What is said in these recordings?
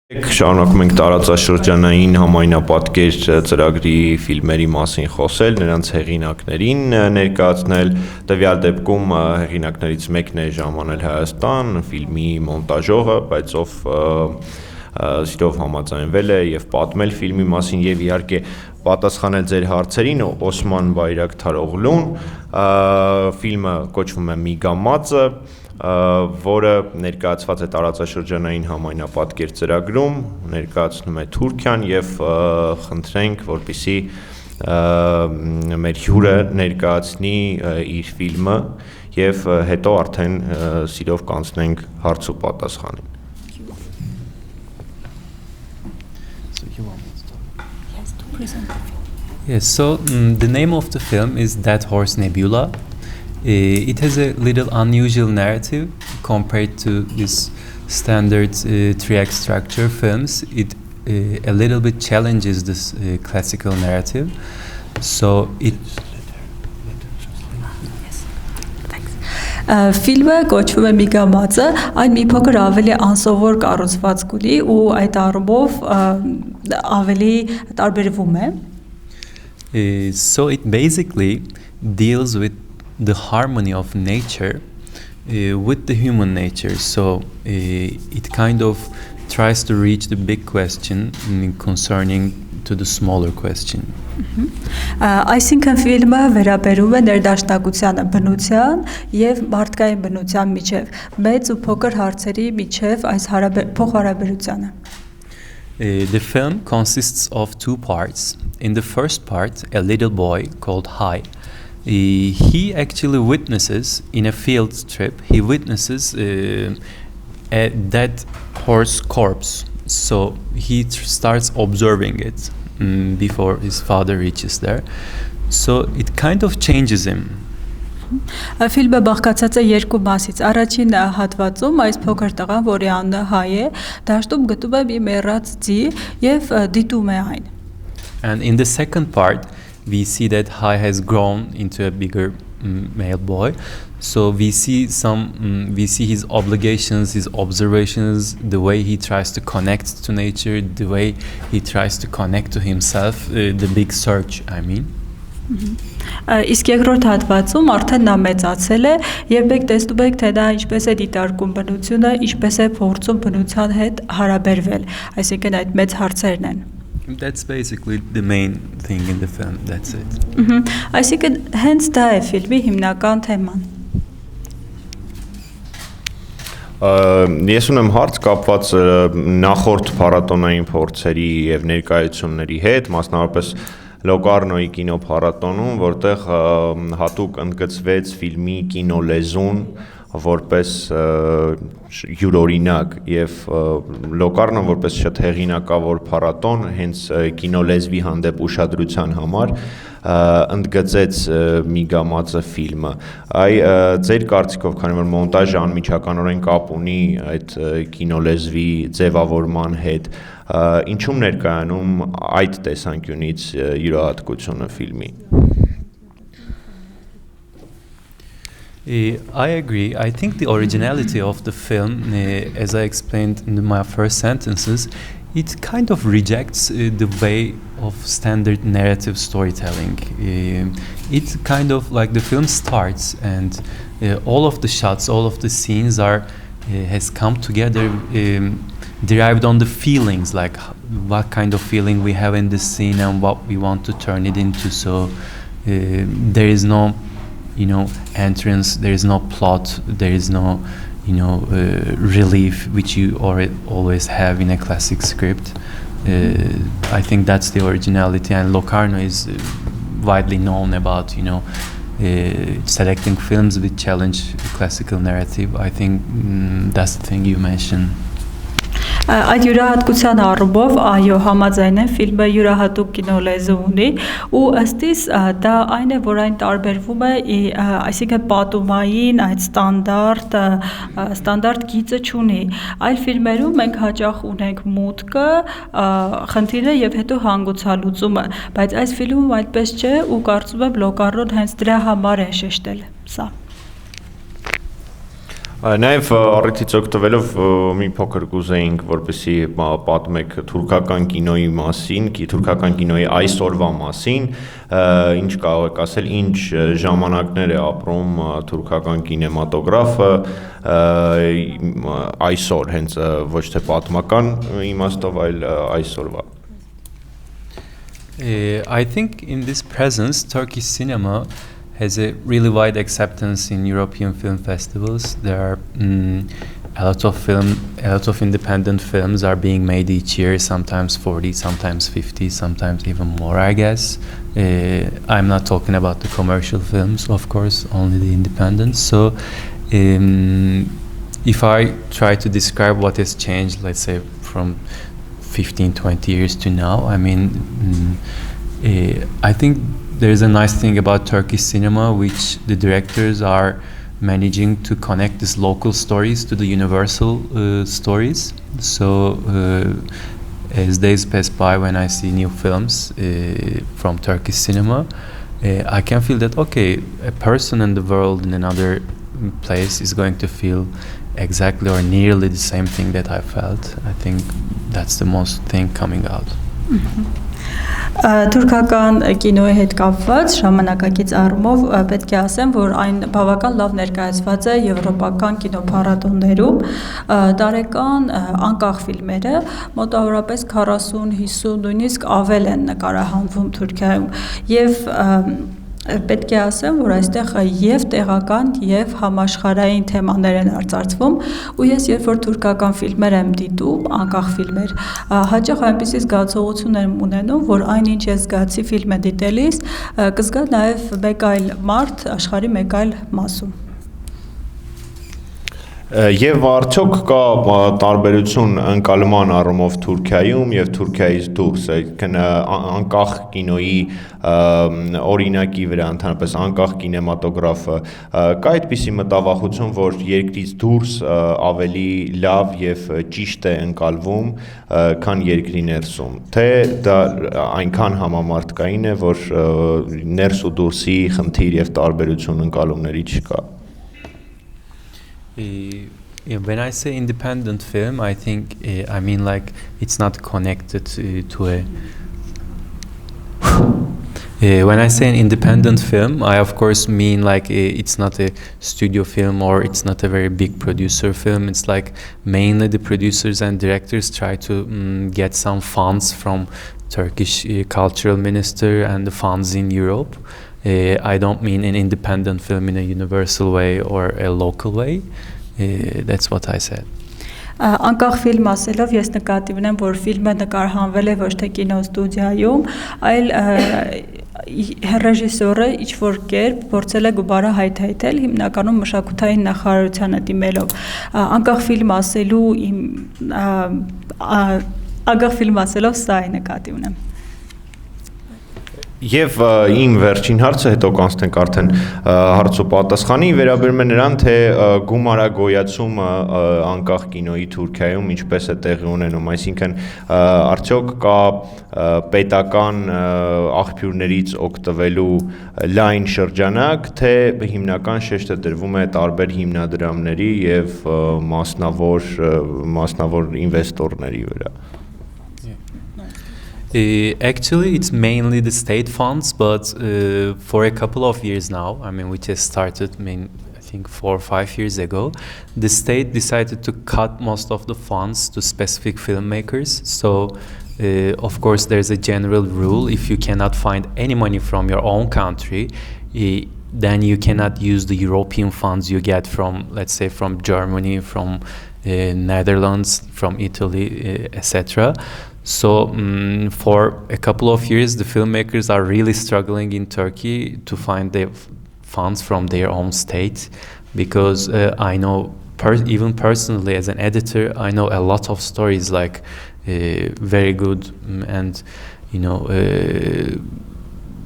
Շարունակում ենք տարածաշրջանային համայնապատկեր ծրագրի ֆիլմերի մասին խոսել, նրանց հեղինակներին ներկայացնել, տվյալ դեպքում հեղինակներից մեկն է ժամանել Հայաստան, ֆիլմի մոնտաժողը, բայց ով սիրով համաձայնվել է եւ պատմել ֆիլմի մասին եւ իհարկե պատասխանել ձեր հարցերին Osman Bayraktaroğlu'n, ֆիլմը կոչվում է Միգամածը, որը ներկայացված է տարածաշրջանային համայնապատկեր ծրագրում, ներկայացնում է Թուրքիան եւ խնդրենք, որպեսզի մեր հյուրը ներկայացնի իր ֆիլմը եւ հետո արդեն սիրով կանցնենք հարց ու պատասխանին։ Yes, so the name of the film is That Horse Nebula. It has a little unusual narrative compared to this standard 3-act structure films. It a little bit challenges this classical narrative. So it Ֆիլմը կոչվում է Միգամածը, այն մի փոքր ավելի անսովոր կառուցվածք ունի ու այդ առումով ավելի տարբերվում է։ So it basically deals with the harmony of nature with the human nature. So it kind of tries to reach the big question concerning to the smaller question. Այսինքն ֆիլմը վերաբերում է ներդաշնակությանը, բնության եւ մարդկային բնության միջև, մեծ ու փոքր հարցերի միջև այս փոխհարաբերությանը։ The film consists of two parts. In the first part, a little boy called Hai. He actually witnesses in a field trip. He witnesses a dead horse corpse. So he starts observing it before his father reaches there. So it kind of changes him. Ֆիլմը բաղկացած է երկու մասից։ Առաջին հատվածում այս փոքր տղան, որի անունը Հայ է, դաշտում գտնում է մի մեռած ձի եւ դիտում է այն։ And in the second part, we see that Hai has grown into a bigger male boy. So we see his obligations, his observations, the way he tries to connect to nature, the way he tries to connect to himself, the big search, I mean. Իսկ երկրորդ հատվածում արդեն նա մեծացել է եւ մենք տեսնում ենք թե նա ինչպես է դիտարկում բնությունը, ինչպես է փորձում բնության հետ հարաբերվել, այսինքն այդ մեծ հարցերն են։ That's basically the main thing in the film, that's it. Այսինքն հենց դա է ֆիլմի հիմնական թեման։ Ես ունեմ հարց կապված նախորդ փառատոնային փորձերի եւ ներկայացումների հետ, մասնավորապես Լոկառնոյի կինոփառատոնում, որտեղ հատուկ ընդգծվեց ֆիլմի կինոլեզուն որպես յուրօրինակ եւ Լոկառնոն որպես շատ հեղինակավոր փառատոն հենց կինոլեզվի հանդեպ ուշադրության համար ընդգծեց Միգամածը ֆիլմը։ Ձեր կարծիքով, քանի որ մոնտաժը անմիջականորեն կապ ունի այդ կինոլեզվի ձևավորման հետ, ինչու՞մ ներկայանում այդ տեսանկյունից յուրահատկությունը ֆիլմի։ I agree. I think the originality of the film, as I explained in my first sentences, it kind of rejects the way of standard narrative storytelling. It kind of like the film starts and all of the shots, all of the scenes has come together derived on the feelings, like what kind of feeling we have in the scene and what we want to turn it into. So there is no entrance, there is no plot, there is no relief which you always have in a classic script. I think that's the originality, and Locarno is widely known about selecting films which challenge classical narrative. I think that's the thing you mentioned. Այդ յուրահատկության առումով այո համաձայն եմ ֆիլմը յուրահատուկ կինոլեզու ունի ու ըստիս դա այն է որ այն տարբերվում է այսինքն պատումային այդ ստանդարտ գիծը չունի այլ ֆիլմերում մենք հաճախ ունենք մուտքը խնդիրը եւ հետո հանգուցալուծումը բայց այս ֆիլմում այդպես չէ ու կարծում եմ Լոկառոն հենց դրա համար է շեշտել սա Նաև առիթից օգտվելով մի փոքր կուզեինք, որպեսզի պատմեք թուրքական կինոյի մասին, թուրքական կինոյի այսօրվա մասին, ինչ կարող եք ասել, ինչ ժամանակներ է ապրում թուրքական կինեմատոգրաֆը այսօր, հենց ոչ թե պատմական իմաստով, այլ այսօրվա։ I think in this presence, Turkish cinema has a really wide acceptance in European film festivals. There are a lot of independent films are being made each year, sometimes 40, sometimes 50, sometimes even more, I guess. I'm not talking about the commercial films, of course, only the independents. So if I try to describe what has changed, let's say from 15, 20 years to now, I mean, I think there's a nice thing about Turkish cinema, which the directors are managing to connect these local stories to the universal stories. So as days pass by, when I see new films from Turkish cinema, I can feel that, okay, a person in the world in another place is going to feel exactly or nearly the same thing that I felt. I think that's the most thing coming out. Թուրքական կինոյի հետ կապված ժամանակակից առումով պետք է ասեմ, որ այն բավական լավ ներկայացված է եվրոպական կինոփառատոներում, տարեկան անկախ ֆիլմերը մոտավորապես 40-50 նույնիսկ ավել են նկարահանվում Թուրքիայում եւ պետք է ասեմ, որ այստեղ եւ տեղական եւ համաշխարհային թեմաներ են արծարծվում ու ես երբ որ թուրքական ֆիլմեր եմ դիտում, անկախ ֆիլմեր, հաճախ այնպիսի զգացողություն եմ ունենում, որ այնինչ ես զգացի ֆիլմը դիտելիս, կզգա նաեւ մեկ այլ մարդ աշխարհի մեկ այլ մասում։ Եվ արդյոք կա տարբերություն ընկալման առումով Թուրքիայում եւ Թուրքիայից դուրս, այսինքն անկախ կինոյի օրինակի վրա ընդհանրապես անկախ կինեմատոգրաֆը կա այդպիսի մտավախություն, որ երկրից դուրս ավելի լավ եւ ճիշտ է ընկալվում, քան երկրի ներսում, թե դա այնքան համամարտկային է, որ ներս ու դուրսի խնդիր եւ տարբերություն ընկալումների չկա։ When I say independent film, I think I mean like it's not connected to a. When I say an independent film, I of course mean like it's not a studio film or it's not a very big producer film. It's like mainly the producers and directors try to get some funds from Turkish cultural minister and the funds in Europe. I don't mean an independent film in a universal way or a local way. That's what I said. Անկախ ֆիլմ ասելով ես նկատի ունեմ, որ ֆիլմը նկարահանվել է ոչ թե կինոստուդիայում, այլ ռեժիսորը ինչ-որ կերպ փորձել է գումարը հայթայթել հիմնականում մշակութային նախարարությանը դիմելով։ Անկախ ֆիլմ ասելով սա է նկատի ունեմ։ Եվ իմ վերջին հարցը հետո կանցնենք արդեն հարց ու պատասխանի վերաբերում է նրան, թե գումարագոյացումը անկախ կինոյի Թուրքիայում ինչպես է տեղի ունենում, այսինքն արդյոք կա պետական աղբյուրներից օգտվելու լայն շրջանակ, թե հիմնական շեշտը դրվում է տարբեր հիմնադրամների եւ մասնավոր ինվեստորների վրա։ Actually, it's mainly the state funds, but for a couple of years now, I mean, which has started, I think 4 or 5 years ago, the state decided to cut most of the funds to specific filmmakers. So, of course, there's a general rule: if you cannot find any money from your own country, then you cannot use the European funds you get from, let's say, from Germany, from Netherlands, from Italy, etc. So for a couple of years, the filmmakers are really struggling in Turkey to find the funds from their own state, because I know, even personally as an editor, I know a lot of stories like very good and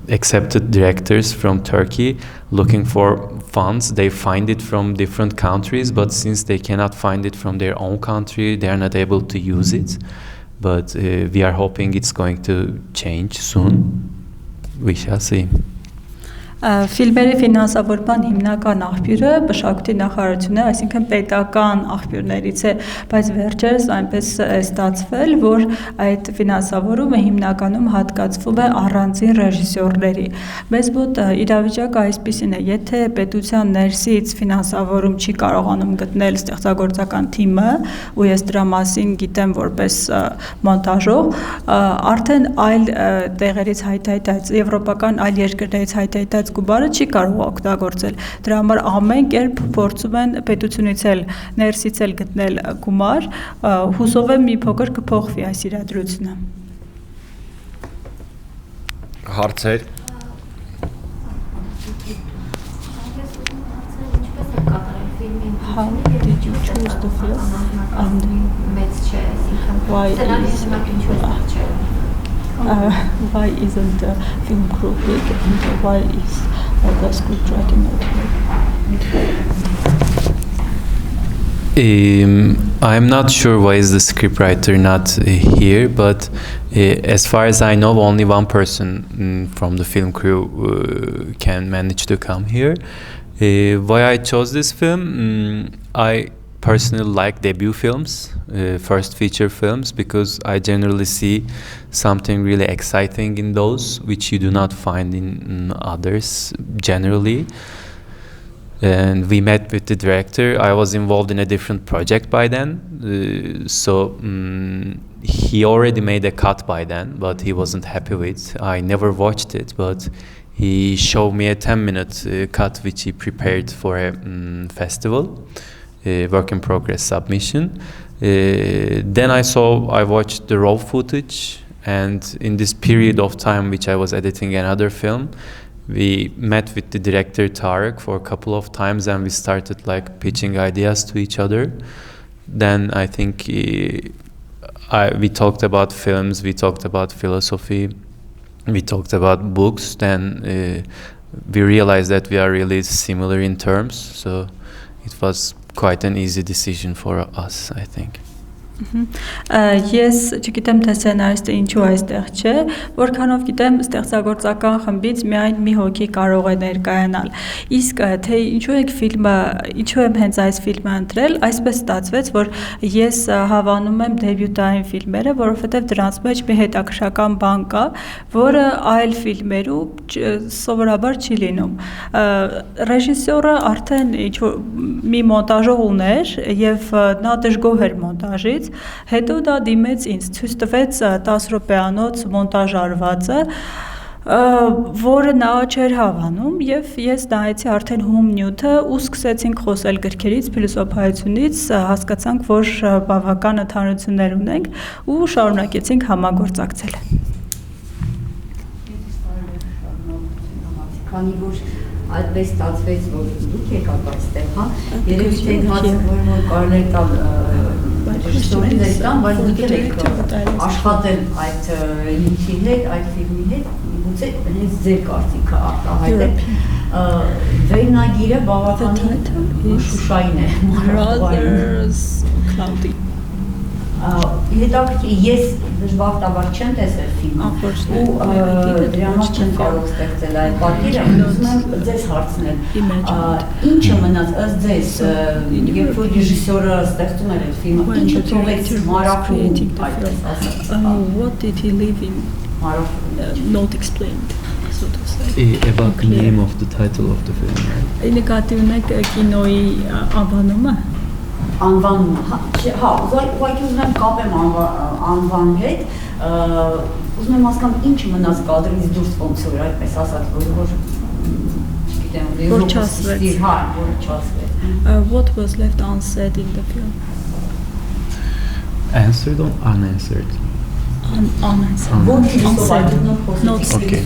accepted directors from Turkey looking for funds. They find it from different countries, but since they cannot find it from their own country, they are not able to use it. But we are hoping it's going to change soon. We shall see. Ֆիլմերի ֆինանսավորման հիմնական աղբյուրը մշակույթի նախարարությունն է, այսինքն պետական աղբյուրներից է, բայց վերջերս այնպես է ստացվել, որ այդ ֆինանսավորումը հիմնականում հատկացվում է առանձին ռեժիսորների։ Մեզ մոտ իրավիճակը այսպիսին է, եթե պետության ներսից ֆինանսավորում չի կարողանում գտնել ստեղծագործական թիմը, ու ես դրա մասին գիտեմ որպես մոնտաժող, արդեն այլ տեղերից հայտայտած, եվրոպական այլ երկրներից հայտայտած գումարը չի կարող օգտագործել։ Դրա համար ամեն կերպ փորձում են պետությունից էլ ներսից էլ գտնել գումար, հուսով եմ մի փոքր կփոխվի այս իրադրությունը։ Հարցեր։ How did you choose the film? Why isn't the film crew big and why is the script writing not big? I'm not sure why is the scriptwriter not here, but as far as I know, only one person from the film crew can manage to come here. Why I chose this film? I personally like debut films, first feature films, because I generally see something really exciting in those which you do not find in others generally. And we met with the director. I was involved in a different project by then, so he already made a cut by then, but he wasn't happy with. I never watched it, but he showed me a 10-minute cut which he prepared for a festival. Work in progress submission. Then I watched the raw footage, and in this period of time which I was editing another film, we met with the director Tarek for a couple of times, and we started like pitching ideas to each other. Then I think we talked about films, we talked about philosophy, we talked about books. Then we realized that we are really similar in terms, so it was quite an easy decision for us, I think. Ես չգիտեմ թե սցենարիստը ինչու այստեղ չէ, որքանով գիտեմ ստեղծագործական խմբից միայն մի հոգի կարող է ներկայանալ։ Իսկ թե ինչու եմ հենց այս ֆիլմը ընտրել, այսպես ստացվեց, որ ես հավանում եմ դեբյուտային ֆիլմերը, որովհետև դրանց մեջ մի հետաքրքրական բան կա, որը այլ ֆիլմերում սովորաբար չի լինում։ Ռեժիսորը արդեն մի մոնտաժող ուներ եւ նա դժգոհ էր մոնտաժից, հետո դա դիմեց ինձ, ցույց տվեց 10 րոպեանոց մոնտաժ արվածը, որը նա չէր հավանում, եւ ես նայեցի արդեն հում նյութը ու սկսեցինք խոսել գրքերից, փիլիսոփայությունից, հասկացանք, որ բավական ընդհանրություններ ունենք ու շարունակեցինք համագործակցել։ Քանի որ այդպես ստացվեց, որ դուք եկաք այստեղ, հա, երևի թե հարցը որ կարելի է տալ ռեժիսորին տան, բայց դուք եք աշխատել այդ նյութի հետ, այդ ֆիլմի հետ, գուցե հենց ձեր կարծիքը արտահայտել։ Վերնագիրը բավականին շուշային է, Brothers Cloudy. Հետաքրքիր, ես դժբախտաբար չեմ տեսել ֆիլմը ու դրա համար չեմ կարող ստեղծել այդ պատկերը, ուզում եմ ձեզ հարցնել, ինչը մնաց ըստ ձեզ, երբ որ ռեժիսորը ստեղծում էր այդ ֆիլմը, ինչը թողեց Մարոկոյում, այդպես ասած։ What did he live in? Not explained, so to say. About the name of the title of the film, right? Նկատիվում եք կինոյի անվանումը։ Անվանումը, հա, ուղղակի ուզում եմ կապեմ անվան հետ, ուզում եմ հասկանալ ինչ մնաց կադրից դուրս ոնց որ այդպես ասած, որ չգիտեմ, որ չասվեց։ Հա, որ չասվեց։ What was left unsaid in the film? Answered or unanswered? Unanswered. Okay.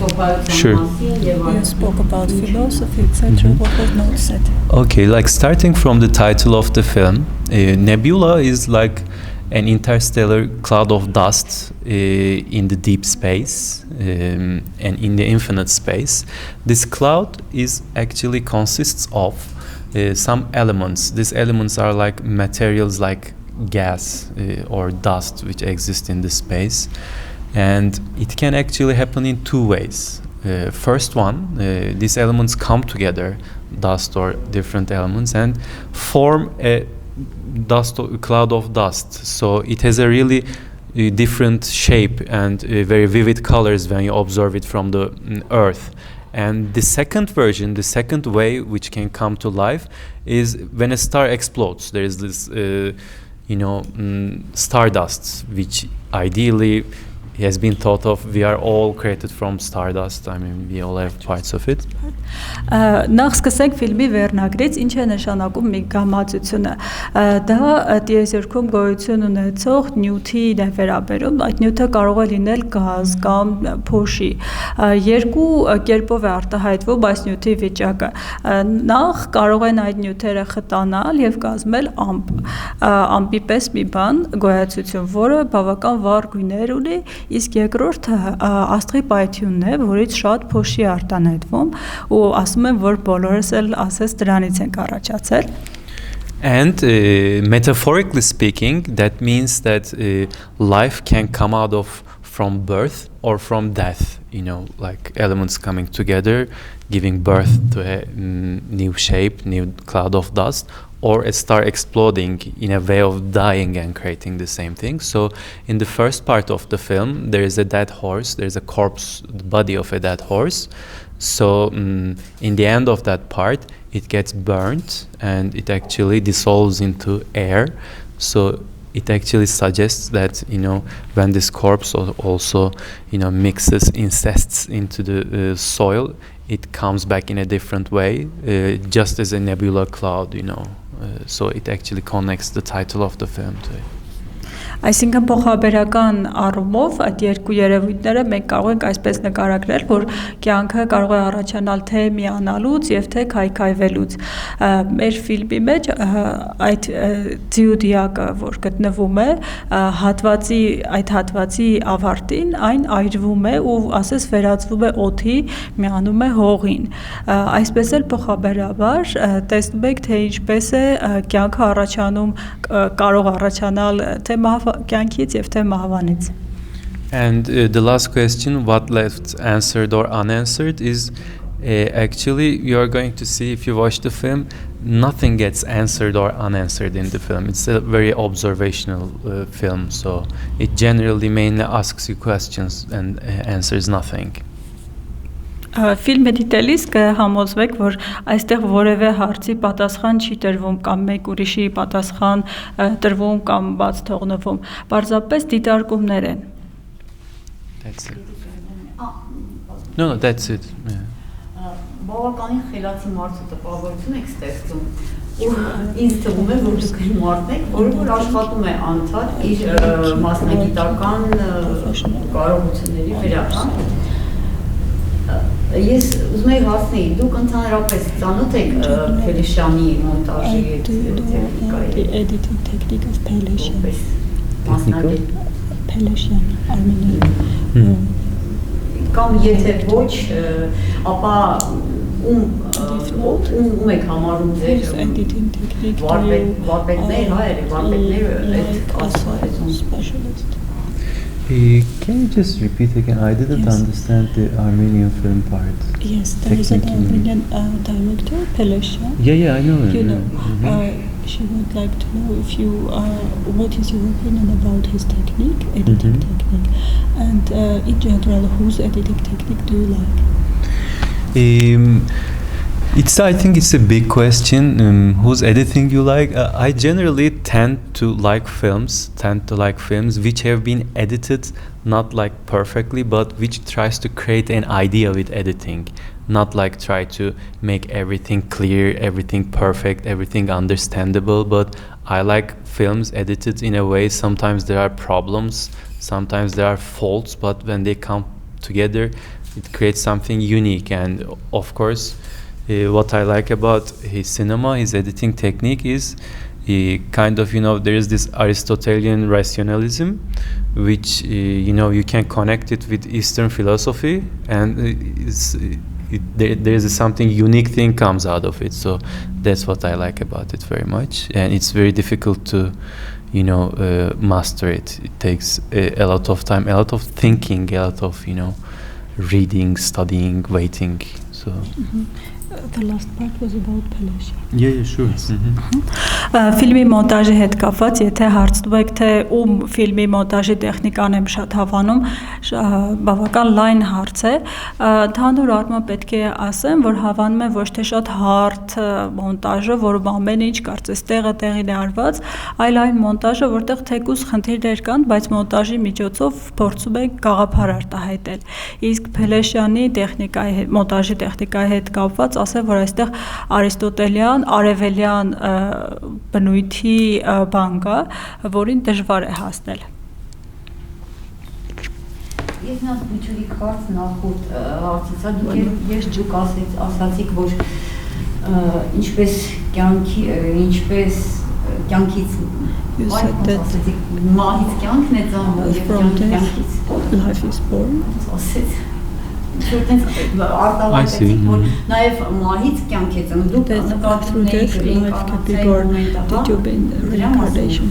Sure. You spoke about philosophy, etc. What was not said? Okay, like starting from the title of the film, Nebula is like an interstellar cloud of dust in the deep space and in the infinite space. This cloud is actually consists of some elements. These elements are like materials like gas or dust which exist in the space, and it can actually happen in two ways. First one, these elements come together, dust or different elements, and form a cloud of dust. So it has a really different shape and very vivid colors when you observe it from the earth. And the second version, the second way which can come to life is when a star explodes. There is this stardust, which ideally has been thought of. We are all created from stardust. I mean, we all have parts of it. Նախ սկսենք ֆիլմի վերնագրից, ինչ է նշանակում մի գամածությունը։ Դա տիեզերքում գոյություն ունեցող նյութի է վերաբերում, այդ նյութը կարող է լինել գազ կամ փոշի։ Երկու կերպով է արտահայտվում այս նյութի վիճակը։ Նախ կարող են այդ նյութերը խտանալ եւ կազմել ամպ։ Ամպի պես մի բան, գոյացություն, որը բավական վառ գույներ ունի, իսկ երկրորդը աստղի պայթյունն է, որից շատ փոշի արտանետվում ու ասում եմ, որ բոլորս էլ ասես դրանից ենք առաջացել։ And metaphorically speaking, that means that life can come out of from birth or from death, like elements coming together, giving birth to a new shape, new cloud of dust, or a star exploding in a way of dying and creating the same thing. So in the first part of the film, there is a dead horse, there is a corpse, the body of a dead horse. So in the end of that part, it gets burnt and it actually dissolves into air. So it actually suggests that when this corpse also mixes, incests into the soil, it comes back in a different way, just as a nebula cloud. So it actually connects the title of the film to it. Այսինքն փոխաբերական առումով այդ երկու երևույթները մենք կարող ենք այսպես նկարագրել, որ կյանքը կարող է առաջանալ թե միանալուց եւ թե քայքայվելուց։ Մեր ֆիլմի մեջ այդ ձիուդիակը, որ գտնվում է այդ հատվածի ավարտին, այն այրվում է ու ասես վերածվում է օդի, միանում է հողին։ Այսպես էլ փոխաբերաբար տեսնում եք, թե ինչպես է կյանքը առաջանում, կարող առաջանալ թե And the last question, what left answered or unanswered, is actually you are going to see if you watch the film, nothing gets answered or unanswered in the film. It's a very observational film, so it generally mainly asks you questions and answers nothing. Ֆիլմը դիտելիս կհամոզվեք, որ այստեղ որևէ հարցի պատասխան չի տրվում կամ մեկ ուրիշի պատասխան տրվում կամ բաց թողնվում, պարզապես դիտարկումներ են։ That's it. No, that's it. Բավականին խելացի մարդու տպավորություն եք ստեղծում ու ինձ թվում է, որ դուք այն մարդն եք, որ աշխատում է անընդհատ իր մասնագիտական կարողությունների վրա։ Ես ուզում եմ հասնել, դուք ընդհանրապես ծանոթ եք Փելեշյանի մոնտաժի տեխնիկայի։ Editing technique of Pelesyan. Մասնագետ Pelesyan, Armenian. Կամ եթե ոչ, ապա ում եք համարում ձեր editing technique վարպետներ, վարպետներ այդ ասում։ Can you just repeat again? I didn't understand the Armenian film part. Yes, there is an Armenian director, Pelesyan. Yeah, I know him. She would like to know if you what is your opinion about his technique, editing technique, and in general, whose editing technique do you like? I think it's a big question. Whose editing you like? I generally tend to like films which have been edited not like perfectly, but which tries to create an idea with editing, not like try to make everything clear, everything perfect, everything understandable. But I like films edited in a way. Sometimes there are problems, sometimes there are faults, but when they come together, it creates something unique. And of course, what I like about his cinema, his editing technique is kind of, there is this Aristotelian rationalism, which, you can connect it with Eastern philosophy, and there is something unique thing comes out of it. So that's what I like about it very much. And it's very difficult to, master it. It takes a lot of time, a lot of thinking, a lot of, reading, studying, waiting. So The last part was about Pelesha. yeah, sure. Ֆիլմի մոնտաժի հետ կապված, եթե հարցնում եք, թե ում ֆիլմի մոնտաժի տեխնիկան եմ շատ հավանում, բավական լայն հարց է։ Ընդհանուր առմամբ պետք է ասեմ, որ հավանում եմ ոչ թե շատ հարթ մոնտաժը, որում ամեն ինչ կարծես տեղին է արված, այլ այն մոնտաժը, որտեղ թեկուզ խնդիրներ կան, բայց մոնտաժի միջոցով փորձում ենք գաղափար արտահայտել։ Իսկ Փելեշյանի մոնտաժի տեխնիկայի հետ կապված ասեմ, որ այստեղ արիստոտելյան, արևելյան բնույթի բան կա, որին դժվար է հասնել։ Ես նա բուչուրի կարծ նախորդ հարցից, դուք ասացիք, որ ինչպես կյանքից մահից կյանքն է ծնվում եւ կյանքից life is born. ասեց արտավայտեցիք, որ նաև մահից կյանք է ծնվում, դուք նկատում եք reincarnation.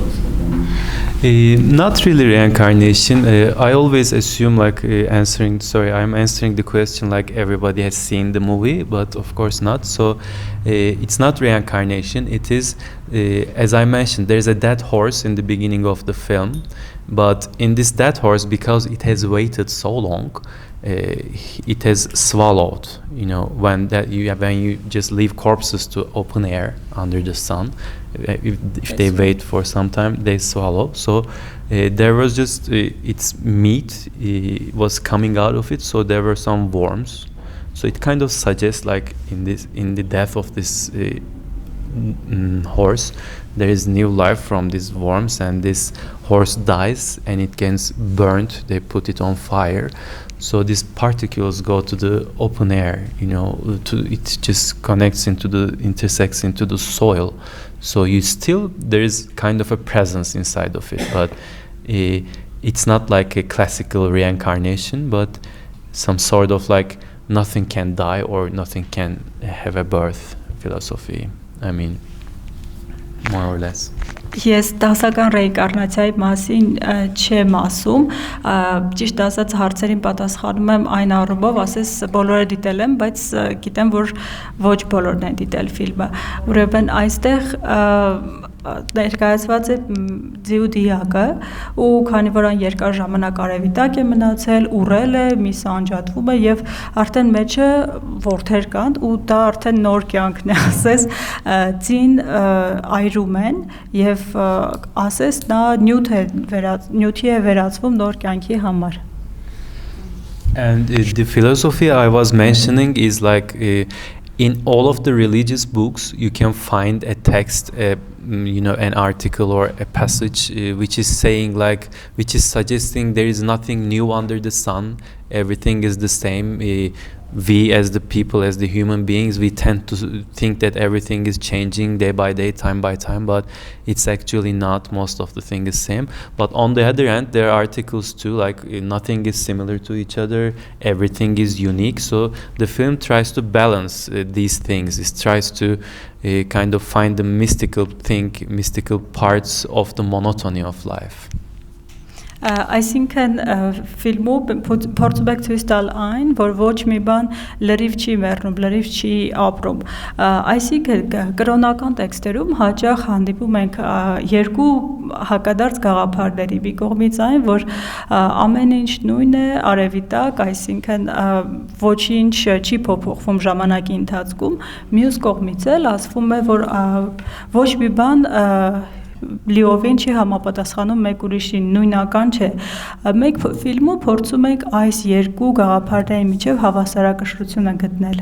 Not really reincarnation. I always assume I'm answering the question like everybody has seen the movie, but of course not. So it's not reincarnation. It is, as I mentioned, there's a dead horse in the beginning of the film, but in this dead horse, because it has waited so long, it has swallowed. You know, when you just leave corpses to open air under the sun, if they wait for some time, they swallow. So there was just its meat was coming out of it. So there were some worms. So it kind of suggests, like in the death of this horse, there is new life from these worms, and this horse dies and it gets burnt. They put it on fire. So these particles go to the open air, you know, it just intersects into the soil. So there is kind of a presence inside of it, but it's not like a classical reincarnation, but some sort of like nothing can die or nothing can have a birth philosophy. I mean, more or less. Ես դասական ռեինկարնացիայի մասին չեմ ասում, ճիշտ ասած հարցերին պատասխանում եմ այն առումով, ասես բոլորը դիտել եմ, բայց գիտեմ, որ ոչ բոլորն են դիտել ֆիլմը։ Ուրեմն այստեղ ներկայացված է ձիու դիակը, ու քանի որ այն երկար ժամանակ արևի տակ է մնացել, ուռել է, միսը անջատվում է եւ արդեն մեջը որդեր կան, ու դա արդեն նոր կյանքն է, ասես ձին այրում են եւ ասես նա նյութի է վերածվում նոր կյանքի համար։ And the philosophy I was mentioning is like in all of the religious books you can find a text, an article or a passage which is suggesting there is nothing new under the sun, everything is the same. We as the people, as the human beings, we tend to think that everything is changing day by day, time by time, but it's actually not. Most of the thing is same. But on the other hand, there are articles too, like nothing is similar to each other, everything is unique. So the film tries to balance these things. It tries to kind of find the mystical parts of the monotony of life. Այսինքն ֆիլմում փորձում եք ցույց տալ այն, որ ոչ մի բան լրիվ չի մեռնում, լրիվ չի ապրում։ Այսինքն կրոնական տեքստերում հաճախ հանդիպում ենք երկու հակադարձ գաղափարների։ Մի կողմից այն, որ ամեն ինչ նույն է, արևի տակ, այսինքն ոչինչ չի փոփոխվում ժամանակի ընթացքում, մյուս կողմից էլ ասվում է, որ ոչ մի բան լիովին չի համապատասխանում մեկ ուրիշին, նույնական չէ։ Մեկ ֆիլմում փորձում ենք այս երկու գաղափարների միջև հավասարակշռությունը գտնել։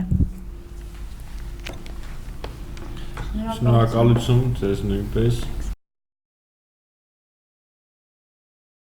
Շնորհակալություն ձեզ նույնպես։